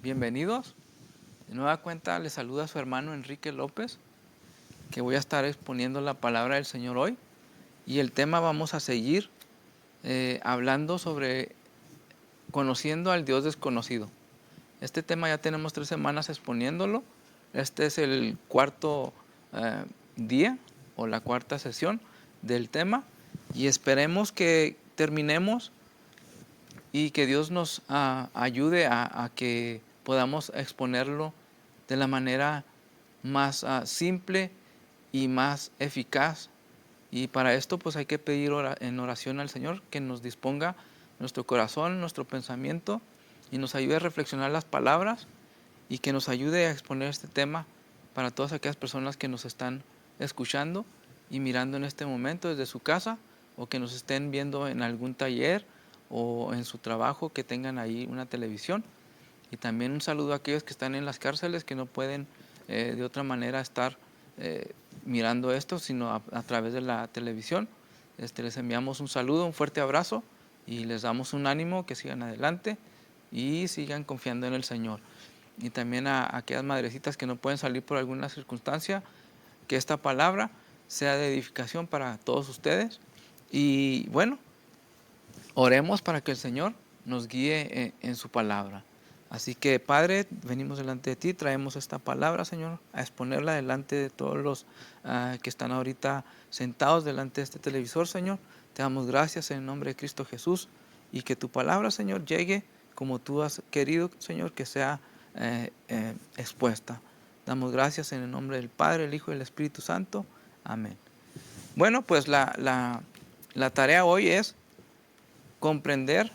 Bienvenidos. De nueva cuenta les saluda su hermano Enrique López, que voy a estar exponiendo la palabra del Señor hoy. Y el tema vamos a seguir hablando sobre conociendo al Dios desconocido. Este tema ya tenemos 3 semanas exponiéndolo. Este es el cuarto día o la cuarta sesión del tema. Y esperemos que terminemos y que Dios nos ayude a que podamos exponerlo de la manera más simple y más eficaz. Y para esto pues hay que pedir en oración al Señor que nos disponga nuestro corazón, nuestro pensamiento y nos ayude a reflexionar las palabras y que nos ayude a exponer este tema para todas aquellas personas que nos están escuchando y mirando en este momento desde su casa o que nos estén viendo en algún taller o en su trabajo, que tengan ahí una televisión. Y también un saludo a aquellos que están en las cárceles, que no pueden de otra manera estar mirando esto, sino a través de la televisión. Les enviamos un saludo, un fuerte abrazo y les damos un ánimo, que sigan adelante y sigan confiando en el Señor. Y también a aquellas madrecitas que no pueden salir por alguna circunstancia, que esta palabra sea de edificación para todos ustedes. Y bueno, oremos para que el Señor nos guíe en su palabra. Así que, Padre, venimos delante de ti, traemos esta palabra, Señor, a exponerla delante de todos los que están ahorita sentados delante de este televisor, Señor. Te damos gracias en el nombre de Cristo Jesús y que tu palabra, Señor, llegue como tú has querido, Señor, que sea expuesta. Damos gracias en el nombre del Padre, el Hijo y el Espíritu Santo. Amén. Bueno, pues la tarea hoy es comprender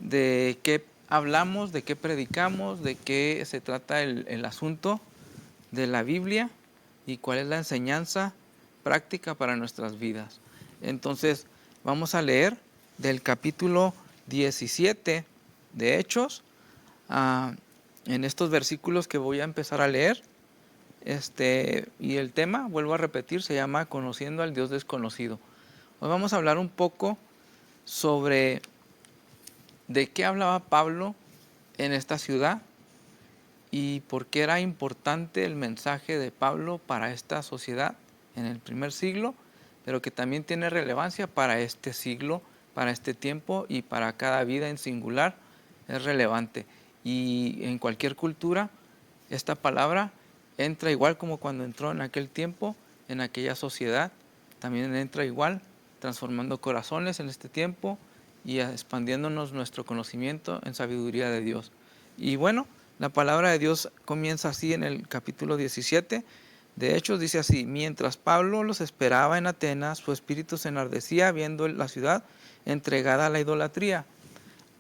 de qué hablamos, de qué predicamos, de qué se trata el asunto de la Biblia y cuál es la enseñanza práctica para nuestras vidas. Entonces, vamos a leer del capítulo 17 de Hechos, en estos versículos que voy a empezar a leer. Y el tema, vuelvo a repetir, se llama Conociendo al Dios desconocido. Hoy vamos a hablar un poco sobre de qué hablaba Pablo en esta ciudad y por qué era importante el mensaje de Pablo para esta sociedad en el primer siglo, pero que también tiene relevancia para este siglo, para este tiempo y para cada vida en singular. Es relevante. Y en cualquier cultura, esta palabra entra igual como cuando entró en aquel tiempo, en aquella sociedad. También entra igual, transformando corazones en este tiempo y expandiéndonos nuestro conocimiento en sabiduría de Dios. Y bueno, la palabra de Dios comienza así en el capítulo 17 de Hechos, dice así: mientras Pablo los esperaba en Atenas, su espíritu se enardecía viendo la ciudad entregada a la idolatría.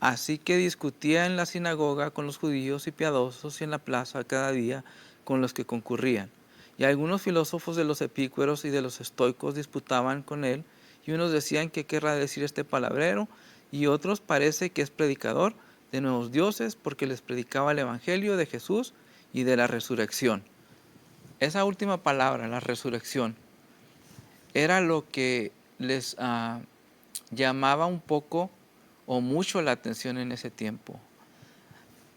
Así que discutía en la sinagoga con los judíos y piadosos y en la plaza cada día con los que concurrían. Y algunos filósofos de los epícureos y de los estoicos disputaban con él, y unos decían qué querrá decir este palabrero, y otros parece que es predicador de nuevos dioses, porque les predicaba el evangelio de Jesús y de la resurrección. Esa última palabra, la resurrección, era lo que les llamaba un poco o mucho la atención en ese tiempo.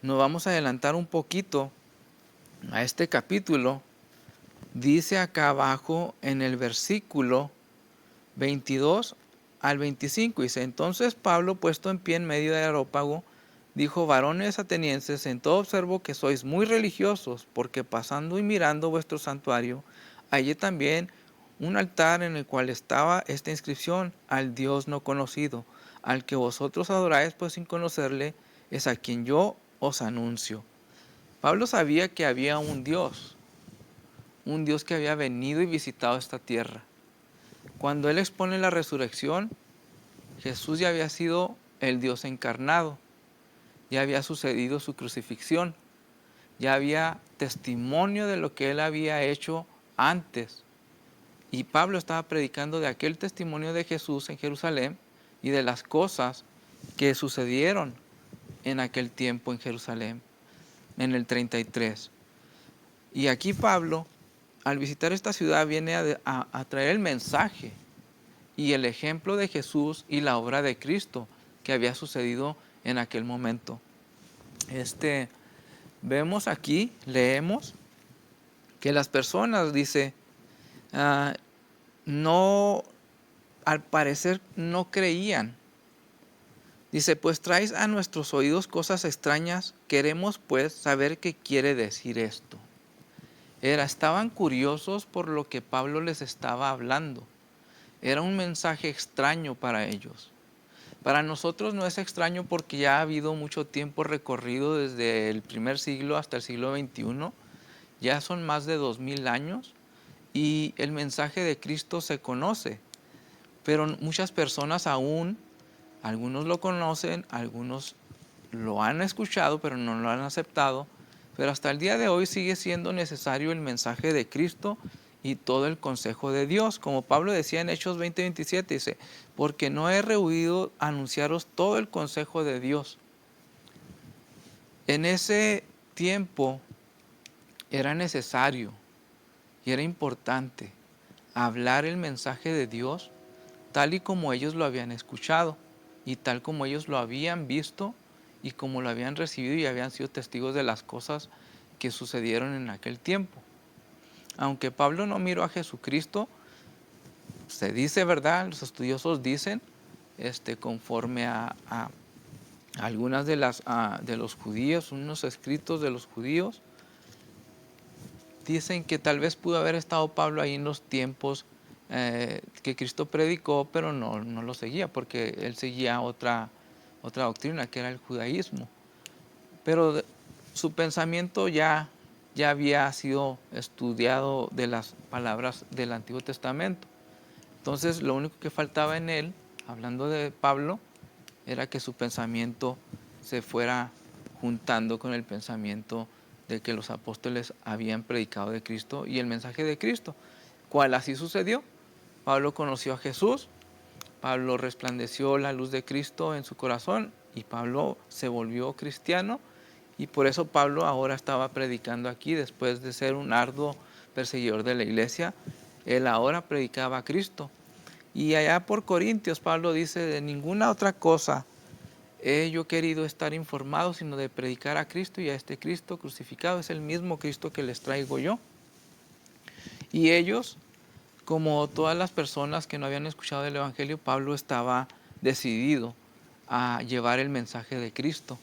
Nos vamos a adelantar un poquito a este capítulo. Dice acá abajo en el versículo 22 al 25, dice: entonces Pablo, puesto en pie en medio del areópago, dijo: varones atenienses, en todo observo que sois muy religiosos, porque pasando y mirando vuestro santuario, hallé también un altar en el cual estaba esta inscripción: al Dios no conocido, al que vosotros adoráis, pues sin conocerle, es a quien yo os anuncio. Pablo sabía que había un Dios que había venido y visitado esta tierra. Cuando él expone la resurrección, Jesús ya había sido el Dios encarnado, ya había sucedido su crucifixión, ya había testimonio de lo que él había hecho antes. Y Pablo estaba predicando de aquel testimonio de Jesús en Jerusalén y de las cosas que sucedieron en aquel tiempo en Jerusalén, en el 33. Y aquí Pablo, al visitar esta ciudad, viene a traer el mensaje y el ejemplo de Jesús y la obra de Cristo que había sucedido en aquel momento. vemos aquí, leemos, que las personas, dice, no, al parecer no creían. Dice, pues traes a nuestros oídos cosas extrañas, queremos pues saber qué quiere decir esto. Estaban curiosos por lo que Pablo les estaba hablando. Era un mensaje extraño para ellos. Para nosotros no es extraño porque ya ha habido mucho tiempo recorrido desde el primer siglo hasta el siglo XXI. Ya son más de 2000 años y el mensaje de Cristo se conoce. Pero muchas personas aún, algunos lo conocen, algunos lo han escuchado, pero no lo han aceptado. Pero hasta el día de hoy sigue siendo necesario el mensaje de Cristo y todo el consejo de Dios. Como Pablo decía en Hechos 20:27, dice, porque no he rehuido anunciaros todo el consejo de Dios. En ese tiempo era necesario y era importante hablar el mensaje de Dios tal y como ellos lo habían escuchado y tal como ellos lo habían visto y como lo habían recibido y habían sido testigos de las cosas que sucedieron en aquel tiempo. Aunque Pablo no miró a Jesucristo, se dice, ¿verdad? Los estudiosos dicen, conforme a algunas de los judíos, unos escritos de los judíos, dicen que tal vez pudo haber estado Pablo ahí en los tiempos que Cristo predicó, pero no lo seguía, porque él seguía otra doctrina, que era el judaísmo. Pero su pensamiento ya había sido estudiado de las palabras del Antiguo Testamento. Entonces, lo único que faltaba en él, hablando de Pablo, era que su pensamiento se fuera juntando con el pensamiento de que los apóstoles habían predicado de Cristo y el mensaje de Cristo, cual así sucedió. Pablo conoció a Jesús, Pablo resplandeció la luz de Cristo en su corazón y Pablo se volvió cristiano, y por eso Pablo ahora estaba predicando aquí después de ser un arduo perseguidor de la iglesia. Él ahora predicaba a Cristo. Y allá por Corintios Pablo dice, de ninguna otra cosa he yo querido estar informado, sino de predicar a Cristo y a este Cristo crucificado. Es el mismo Cristo que les traigo yo. Y ellos, como todas las personas que no habían escuchado el Evangelio, Pablo estaba decidido a llevar el mensaje de Cristo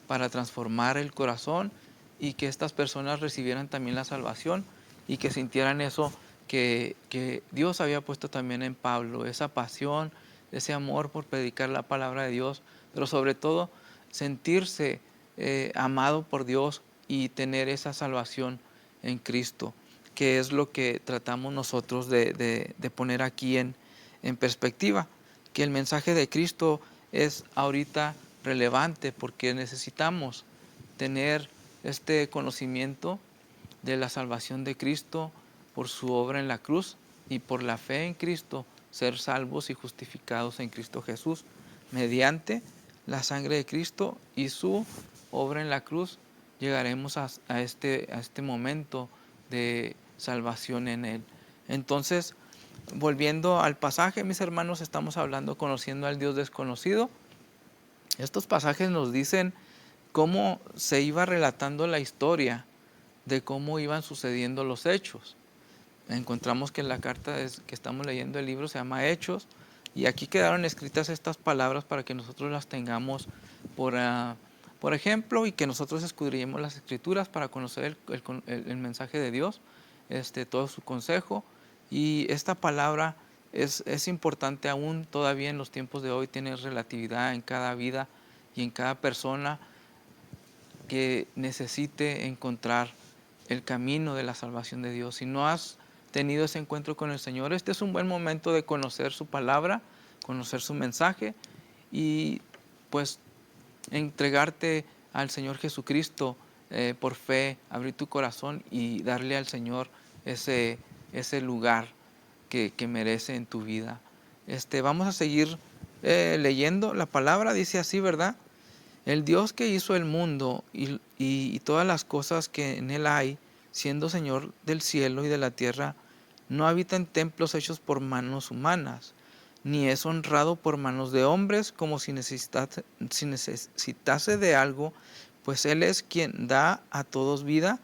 para transformar el corazón y que estas personas recibieran también la salvación y que sintieran eso que Dios había puesto también en Pablo, esa pasión, ese amor por predicar la palabra de Dios, pero sobre todo sentirse amado por Dios y tener esa salvación en Cristo, que es lo que tratamos nosotros de poner aquí en perspectiva, que el mensaje de Cristo es ahorita relevante porque necesitamos tener este conocimiento de la salvación de Cristo por su obra en la cruz y por la fe en Cristo, ser salvos y justificados en Cristo Jesús mediante la sangre de Cristo y su obra en la cruz. Llegaremos a este momento de salvación en Él. Entonces, volviendo al pasaje, mis hermanos, estamos hablando conociendo al Dios desconocido. Estos pasajes nos dicen cómo se iba relatando la historia de cómo iban sucediendo los hechos. Encontramos que en la carta que estamos leyendo el libro se llama Hechos, y aquí quedaron escritas estas palabras para que nosotros las tengamos por ejemplo, y que nosotros escudriñemos las escrituras para conocer el mensaje de Dios, todo su consejo. Y esta palabra es importante aún todavía en los tiempos de hoy, tiene relatividad en cada vida y en cada persona que necesite encontrar el camino de la salvación de Dios. Si no has tenido ese encuentro con el Señor, este es un buen momento de conocer su palabra, conocer su mensaje y pues entregarte al Señor Jesucristo por fe, abrir tu corazón y darle al Señor ese lugar que merece en tu vida. Vamos a seguir leyendo. La palabra dice así, ¿verdad? El Dios que hizo el mundo y todas las cosas que en él hay, siendo Señor del cielo y de la tierra, no habita en templos hechos por manos humanas, ni es honrado por manos de hombres como si necesitase de algo, pues Él es quien da a todos vida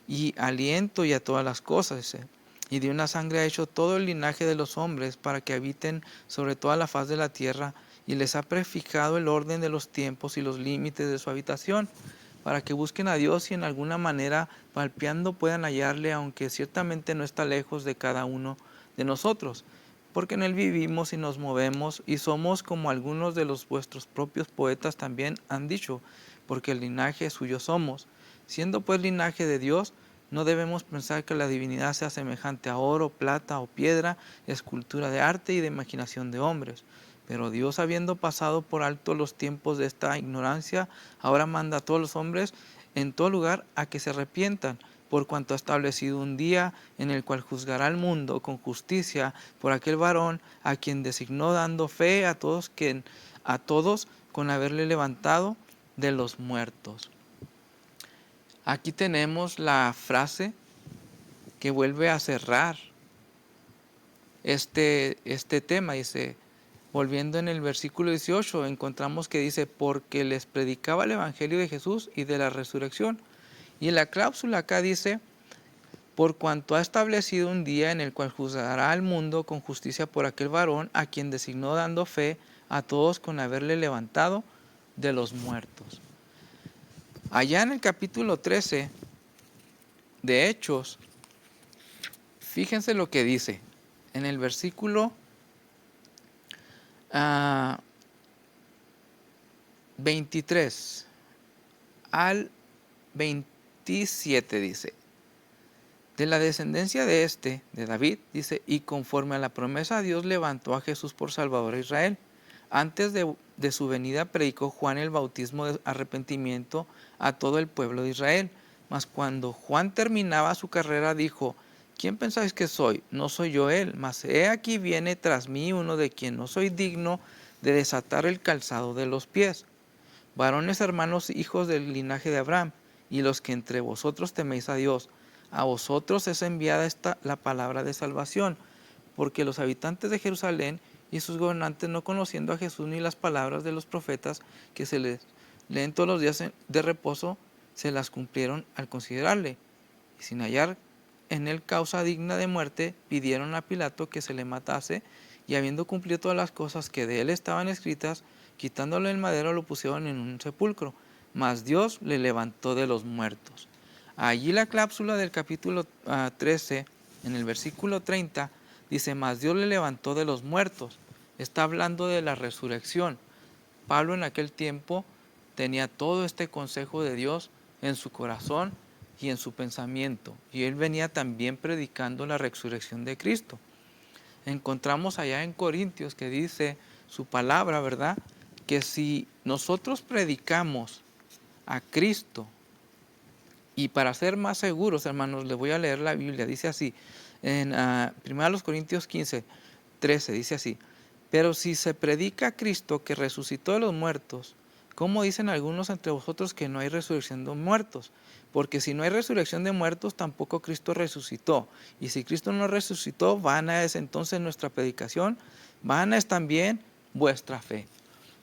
y aliento y a todas las cosas, dice. Y de una sangre ha hecho todo el linaje de los hombres para que habiten sobre toda la faz de la tierra, y les ha prefijado el orden de los tiempos y los límites de su habitación, para que busquen a Dios y en alguna manera, palpeando, puedan hallarle, aunque ciertamente no está lejos de cada uno de nosotros, porque en Él vivimos y nos movemos y somos como algunos de los vuestros propios poetas también han dicho, porque el linaje suyo somos. Siendo pues linaje de Dios, no debemos pensar que la divinidad sea semejante a oro, plata o piedra, escultura de arte y de imaginación de hombres. Pero Dios, habiendo pasado por alto los tiempos de esta ignorancia, ahora manda a todos los hombres en todo lugar a que se arrepientan, por cuanto ha establecido un día en el cual juzgará al mundo con justicia por aquel varón a quien designó, dando fe a todos con haberle levantado de los muertos. Aquí tenemos la frase que vuelve a cerrar este tema. Dice, volviendo en el versículo 18, encontramos que dice, porque les predicaba el evangelio de Jesús y de la resurrección. Y en la cláusula acá dice, por cuanto ha establecido un día en el cual juzgará al mundo con justicia por aquel varón a quien designó, dando fe a todos con haberle levantado de los muertos. Allá en el capítulo 13 de Hechos, fíjense lo que dice en el versículo 23 al 27 dice, de la descendencia de David, dice, y conforme a la promesa Dios levantó a Jesús por Salvador a Israel. Antes de su venida predicó Juan el bautismo de arrepentimiento a todo el pueblo de Israel. Mas cuando Juan terminaba su carrera dijo, ¿quién pensáis que soy? No soy yo él, mas he aquí viene tras mí uno de quien no soy digno de desatar el calzado de los pies. Varones hermanos, hijos del linaje de Abraham, y los que entre vosotros teméis a Dios, a vosotros es enviada la palabra de salvación, porque los habitantes de Jerusalén y sus gobernantes, no conociendo a Jesús ni las palabras de los profetas que se les leen todos los días de reposo, se las cumplieron al considerarle. Y sin hallar en él causa digna de muerte, pidieron a Pilato que se le matase, y habiendo cumplido todas las cosas que de él estaban escritas, quitándole el madero, lo pusieron en un sepulcro. Mas Dios le levantó de los muertos. Allí la cláusula del capítulo 13, en el versículo 30, dice, mas Dios le levantó de los muertos. Está hablando de la resurrección. Pablo en aquel tiempo tenía todo este consejo de Dios en su corazón y en su pensamiento. Y él venía también predicando la resurrección de Cristo. Encontramos allá en Corintios que dice su palabra, ¿verdad? Que si nosotros predicamos a Cristo, y para ser más seguros, hermanos, les voy a leer la Biblia. Dice así, en 1 Corintios 15, 13, dice así, pero si se predica a Cristo que resucitó de los muertos, ¿cómo dicen algunos entre vosotros que no hay resurrección de muertos? Porque si no hay resurrección de muertos, tampoco Cristo resucitó. Y si Cristo no resucitó, vana es entonces nuestra predicación, vana es también vuestra fe.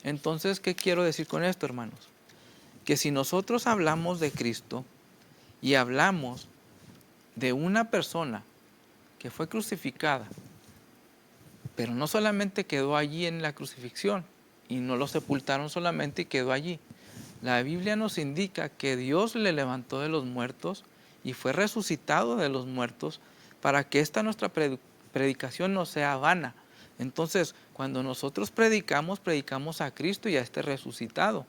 Entonces, ¿qué quiero decir con esto, hermanos? Que si nosotros hablamos de Cristo y hablamos de una persona que fue crucificada, pero no solamente quedó allí en la crucifixión y no lo sepultaron solamente y quedó allí. La Biblia nos indica que Dios le levantó de los muertos y fue resucitado de los muertos para que esta nuestra predicación no sea vana. Entonces, cuando nosotros predicamos a Cristo y a este resucitado.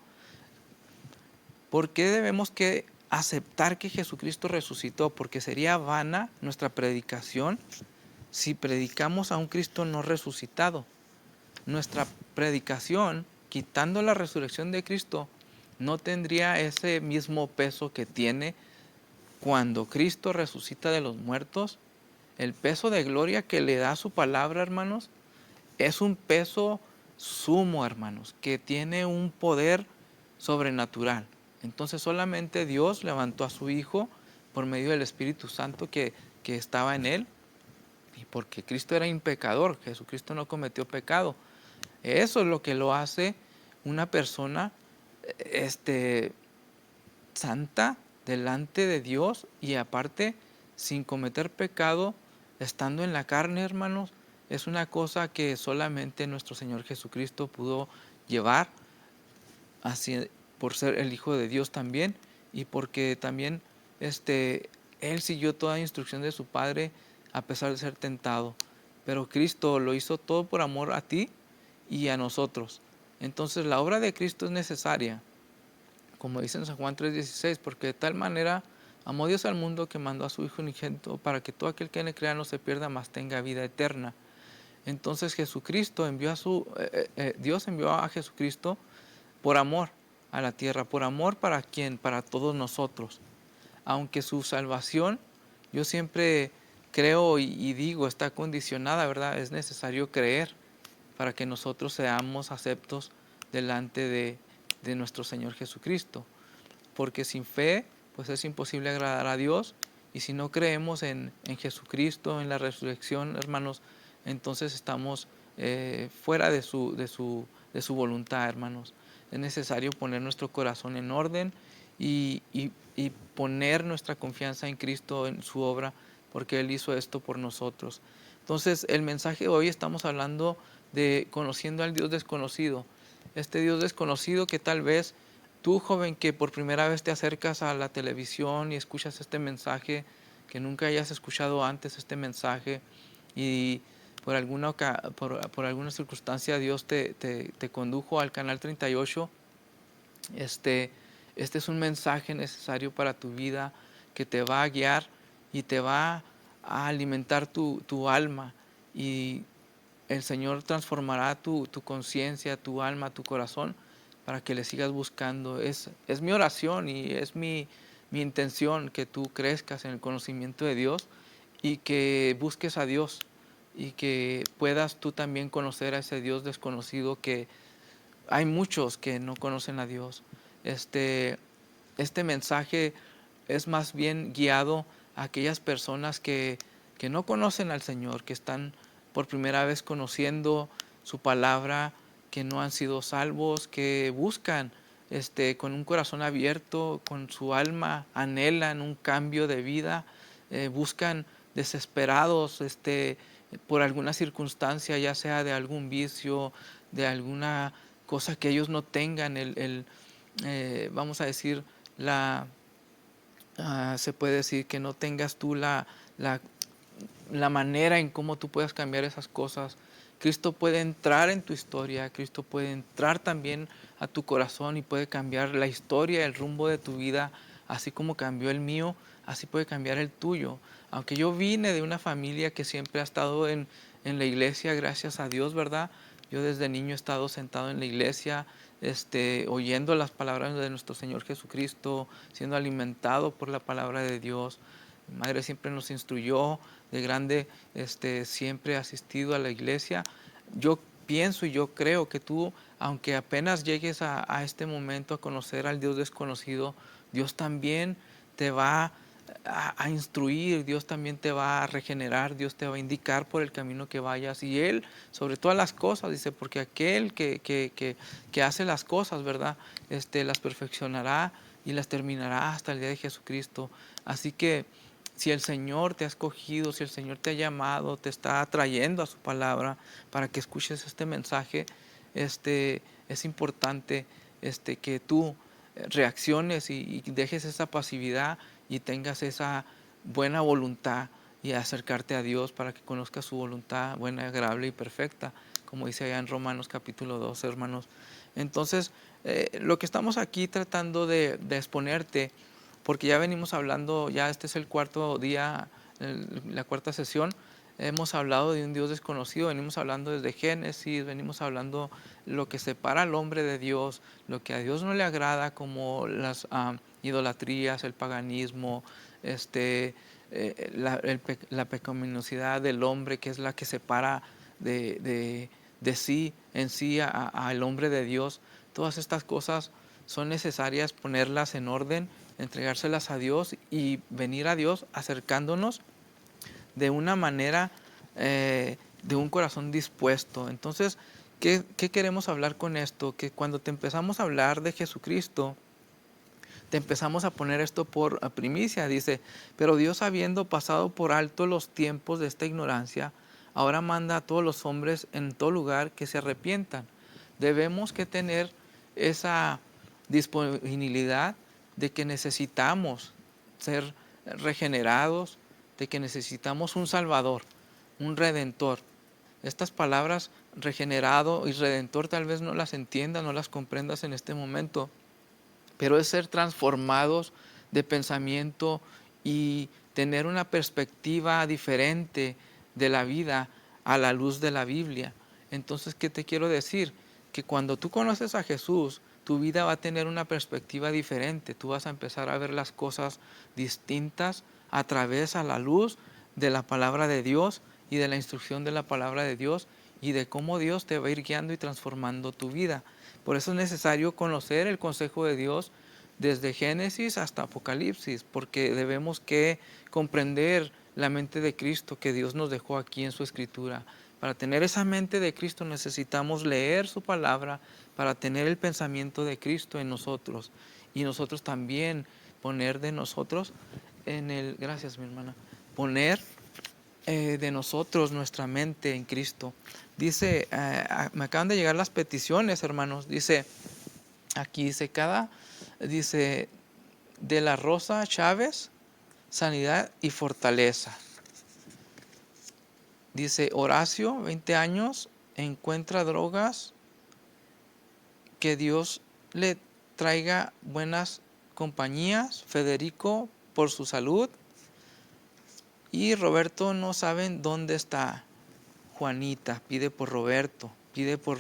¿Por qué debemos que aceptar que Jesucristo resucitó? Porque sería vana nuestra predicación si predicamos a un Cristo no resucitado. Nuestra predicación, quitando la resurrección de Cristo, no tendría ese mismo peso que tiene cuando Cristo resucita de los muertos. El peso de gloria que le da su palabra, hermanos, es un peso sumo, hermanos, que tiene un poder sobrenatural. Entonces solamente Dios levantó a su Hijo por medio del Espíritu Santo que estaba en él, y porque Cristo era impecador, Jesucristo no cometió pecado. Eso es lo que lo hace una persona santa delante de Dios y aparte sin cometer pecado, estando en la carne, hermanos, es una cosa que solamente nuestro Señor Jesucristo pudo llevar así, por ser el Hijo de Dios también, y porque también Él siguió toda instrucción de su Padre a pesar de ser tentado. Pero Cristo lo hizo todo por amor a ti y a nosotros. Entonces la obra de Cristo es necesaria, como dice en San Juan 3:16, porque de tal manera amó Dios al mundo que mandó a su Hijo unigénito para que todo aquel que en él crea no se pierda, mas tenga vida eterna. Entonces Jesucristo envió Dios envió a Jesucristo por amor a la tierra. ¿Por amor para quién? Para todos nosotros. Aunque su salvación, yo siempre creo y digo, está condicionada, ¿verdad? Es necesario creer para que nosotros seamos aceptos delante de nuestro Señor Jesucristo. Porque sin fe, pues es imposible agradar a Dios. Y si no creemos en Jesucristo, en la resurrección, hermanos, entonces estamos fuera de su voluntad, hermanos. Es necesario poner nuestro corazón en orden y poner nuestra confianza en Cristo, en su obra, porque Él hizo esto por nosotros. Entonces, el mensaje de hoy estamos hablando de conociendo al Dios desconocido. Este Dios desconocido que tal vez tú, joven, que por primera vez te acercas a la televisión y escuchas este mensaje, que nunca hayas escuchado antes este mensaje y por alguna circunstancia Dios te condujo al canal 38, este es un mensaje necesario para tu vida que te va a guiar y te va a alimentar tu alma, y el Señor transformará tu conciencia, tu alma, tu corazón para que le sigas buscando. Es mi oración y es mi intención que tú crezcas en el conocimiento de Dios y que busques a Dios y que puedas tú también conocer a ese Dios desconocido, que hay muchos que no conocen a Dios. Este mensaje es más bien guiado a aquellas personas que no conocen al Señor, que están por primera vez conociendo su palabra, que no han sido salvos, que buscan con un corazón abierto, con su alma, anhelan un cambio de vida, buscan desesperados por alguna circunstancia, ya sea de algún vicio, de alguna cosa que ellos no tengan, vamos a decir, se puede decir que no tengas tú la manera en cómo tú puedas cambiar esas cosas. Cristo puede entrar en tu historia, Cristo puede entrar también a tu corazón y puede cambiar la historia, el rumbo de tu vida, así como cambió el mío, así puede cambiar el tuyo. Aunque yo vine de una familia que siempre ha estado en la iglesia, gracias a Dios, ¿verdad? Yo desde niño he estado sentado en la iglesia, oyendo las palabras de nuestro Señor Jesucristo, siendo alimentado por la palabra de Dios. Mi madre siempre nos instruyó, de grande siempre he asistido a la iglesia. Yo pienso y yo creo que tú, aunque apenas llegues a este momento a conocer al Dios desconocido, Dios también te va a instruir, Dios también te va a regenerar, Dios te va a indicar por el camino que vayas. Y Él, sobre todas las cosas, dice, porque aquel que hace las cosas, ¿verdad? Las perfeccionará y las terminará hasta el día de Jesucristo. Así que si el Señor te ha escogido, si el Señor te ha llamado, te está atrayendo a su palabra para que escuches este mensaje, es importante que tú reacciones y dejes esa pasividad y tengas esa buena voluntad y acercarte a Dios para que conozcas su voluntad buena, agradable y perfecta, como dice allá en Romanos capítulo 2, hermanos. Entonces, lo que estamos aquí tratando de exponerte, porque ya venimos hablando, ya este es el cuarto día, la cuarta sesión, hemos hablado de un Dios desconocido, venimos hablando desde Génesis, venimos hablando lo que separa al hombre de Dios, lo que a Dios no le agrada, como las idolatrías, el paganismo, la pecaminosidad del hombre, que es la que separa de sí, en sí, al hombre de Dios. Todas estas cosas son necesarias ponerlas en orden, entregárselas a Dios y venir a Dios acercándonos de una manera, de un corazón dispuesto. Entonces, ¿qué queremos hablar con esto? Que cuando te empezamos a hablar de Jesucristo, te empezamos a poner esto por primicia. Dice, pero Dios, habiendo pasado por alto los tiempos de esta ignorancia, ahora manda a todos los hombres en todo lugar que se arrepientan. Debemos que tener esa disponibilidad de que necesitamos ser regenerados, de que necesitamos un Salvador, un Redentor. Estas palabras regenerado y redentor tal vez no las entiendas, no las comprendas en este momento, pero es ser transformados de pensamiento y tener una perspectiva diferente de la vida a la luz de la Biblia. Entonces, ¿qué te quiero decir? Que cuando tú conoces a Jesús, tu vida va a tener una perspectiva diferente. Tú vas a empezar a ver las cosas distintas a través, a la luz de la palabra de Dios y de la instrucción de la palabra de Dios y de cómo Dios te va a ir guiando y transformando tu vida. Por eso es necesario conocer el consejo de Dios desde Génesis hasta Apocalipsis, porque debemos que comprender la mente de Cristo que Dios nos dejó aquí en su Escritura. Para tener esa mente de Cristo necesitamos leer su palabra para tener el pensamiento de Cristo en nosotros. Y nosotros también poner de nosotros en el... Gracias, mi hermana. Poner de nosotros nuestra mente en Cristo. Dice, me acaban de llegar las peticiones, hermanos. Dice, aquí dice, de la Rosa Chávez, sanidad y fortaleza. Dice, Horacio, 20 años, encuentra drogas, que Dios le traiga buenas compañías. Federico, por su salud. Y Roberto, no saben dónde está. Juanita pide por Roberto, pide por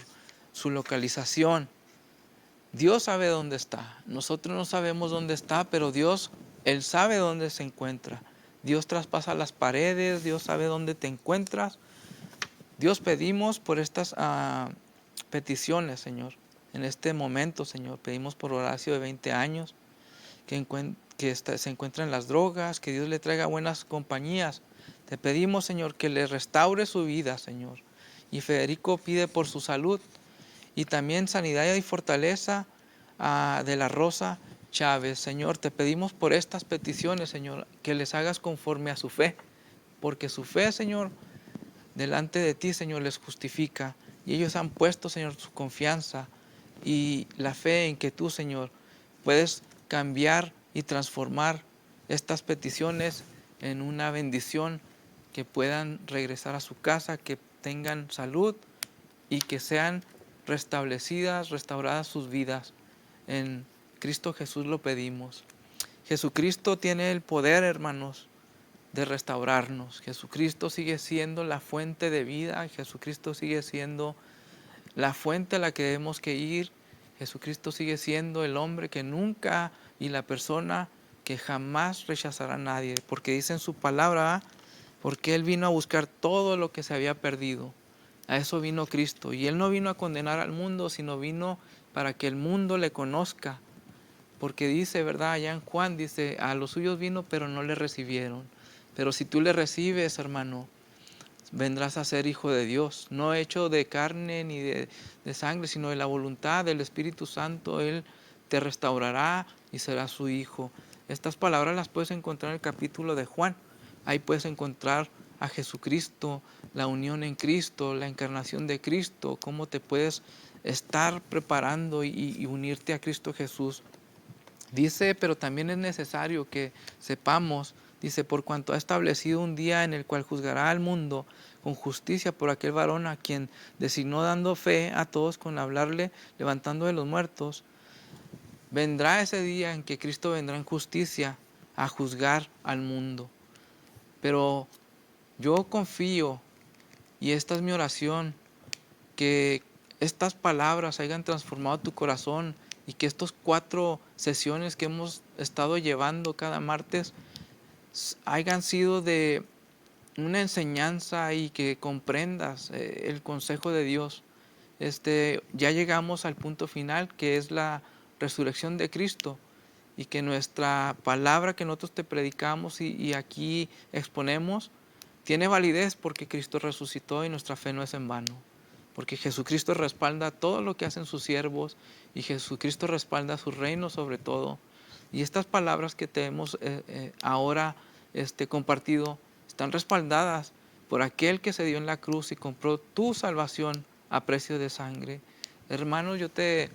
su localización. Dios sabe dónde está. Nosotros no sabemos dónde está, pero Dios, Él sabe dónde se encuentra. Dios traspasa las paredes, Dios sabe dónde te encuentras. Dios, pedimos por estas peticiones, Señor. En este momento, Señor, pedimos por Horacio de 20 años, se encuentra en las drogas, que Dios le traiga buenas compañías. Te pedimos, Señor, que le restaure su vida, Señor. Y Federico pide por su salud y también sanidad y fortaleza de la Rosa Chávez. Señor, te pedimos por estas peticiones, Señor, que les hagas conforme a su fe, porque su fe, Señor, delante de ti, Señor, les justifica. Y ellos han puesto, Señor, su confianza y la fe en que tú, Señor, puedes cambiar y transformar estas peticiones en una bendición, que puedan regresar a su casa, que tengan salud y que sean restauradas sus vidas. En Cristo Jesús lo pedimos. Jesucristo tiene el poder, hermanos, de restaurarnos. Jesucristo sigue siendo la fuente de vida. Jesucristo sigue siendo la fuente a la que debemos que ir. Jesucristo sigue siendo el hombre que nunca y la persona que jamás rechazará a nadie, porque dice en su palabra, porque Él vino a buscar todo lo que se había perdido. A eso vino Cristo. Y Él no vino a condenar al mundo, sino vino para que el mundo le conozca. Porque dice, ¿verdad? Allá en Juan dice, a los suyos vino, pero no le recibieron. Pero si tú le recibes, hermano, vendrás a ser hijo de Dios, no hecho de carne ni de sangre, sino de la voluntad del Espíritu Santo. Él te restaurará y serás su hijo. Estas palabras las puedes encontrar en el capítulo de Juan. Ahí puedes encontrar a Jesucristo, la unión en Cristo, la encarnación de Cristo, cómo te puedes estar preparando y unirte a Cristo Jesús. Dice, pero también es necesario que sepamos, dice, por cuanto ha establecido un día en el cual juzgará al mundo con justicia por aquel varón a quien designó, dando fe a todos con hablarle, levantando de los muertos. Vendrá ese día en que Cristo vendrá en justicia a juzgar al mundo. Pero yo confío, y esta es mi oración, que estas palabras hayan transformado tu corazón y que estos 4 sesiones que hemos estado llevando cada martes hayan sido de una enseñanza y que comprendas el consejo de Dios. Ya llegamos al punto final, que es la resurrección de Cristo, y que nuestra palabra que nosotros te predicamos y aquí exponemos tiene validez porque Cristo resucitó y nuestra fe no es en vano. Porque Jesucristo respalda todo lo que hacen sus siervos y Jesucristo respalda su reino sobre todo. Y estas palabras que te hemos ahora compartido están respaldadas por aquel que se dio en la cruz y compró tu salvación a precio de sangre. Hermano, yo te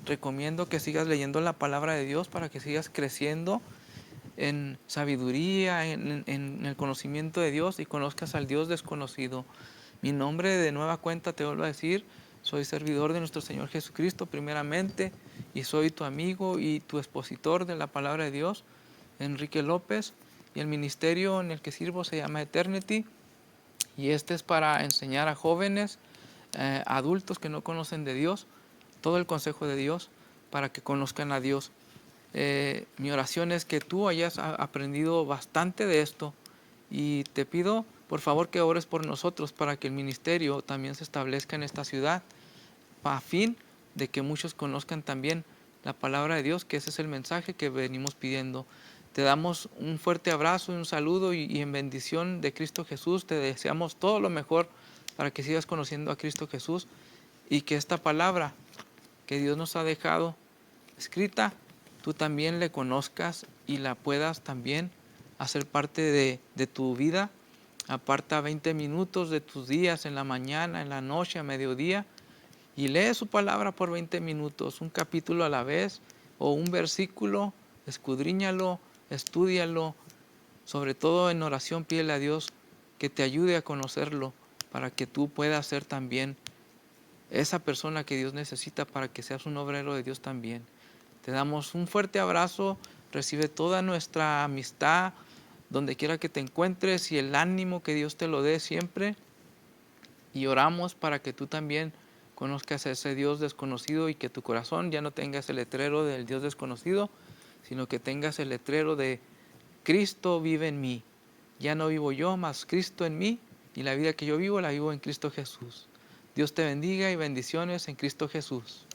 recomiendo que sigas leyendo la palabra de Dios para que sigas creciendo en sabiduría, en el conocimiento de Dios y conozcas al Dios desconocido. Mi nombre, de nueva cuenta, te vuelvo a decir, soy servidor de nuestro Señor Jesucristo primeramente, y soy tu amigo y tu expositor de la palabra de Dios, Enrique López, y el ministerio en el que sirvo se llama Eternity, y este es para enseñar a jóvenes, adultos que no conocen de Dios, todo el consejo de Dios para que conozcan a Dios. Mi oración es que tú hayas aprendido bastante de esto, y te pido por favor que ores por nosotros para que el ministerio también se establezca en esta ciudad, a fin de que muchos conozcan también la palabra de Dios, que ese es el mensaje que venimos pidiendo. Te damos un fuerte abrazo y un saludo, y en bendición de Cristo Jesús te deseamos todo lo mejor para que sigas conociendo a Cristo Jesús, y que esta palabra que Dios nos ha dejado escrita, tú también le conozcas y la puedas también hacer parte de tu vida. Aparta 20 minutos de tus días, en la mañana, en la noche, a mediodía, y lee su palabra por 20 minutos, un capítulo a la vez o un versículo. Escudriñalo, estúdialo, sobre todo en oración pídele a Dios que te ayude a conocerlo para que tú puedas ser también esa persona que Dios necesita para que seas un obrero de Dios también. Te damos un fuerte abrazo, recibe toda nuestra amistad donde quiera que te encuentres, y el ánimo que Dios te lo dé siempre, y oramos para que tú también conozcas a ese Dios desconocido y que tu corazón ya no tengas el letrero del Dios desconocido, sino que tengas el letrero de Cristo vive en mí. Ya no vivo yo, mas Cristo en mí, y la vida que yo vivo la vivo en Cristo Jesús. Dios te bendiga y bendiciones en Cristo Jesús.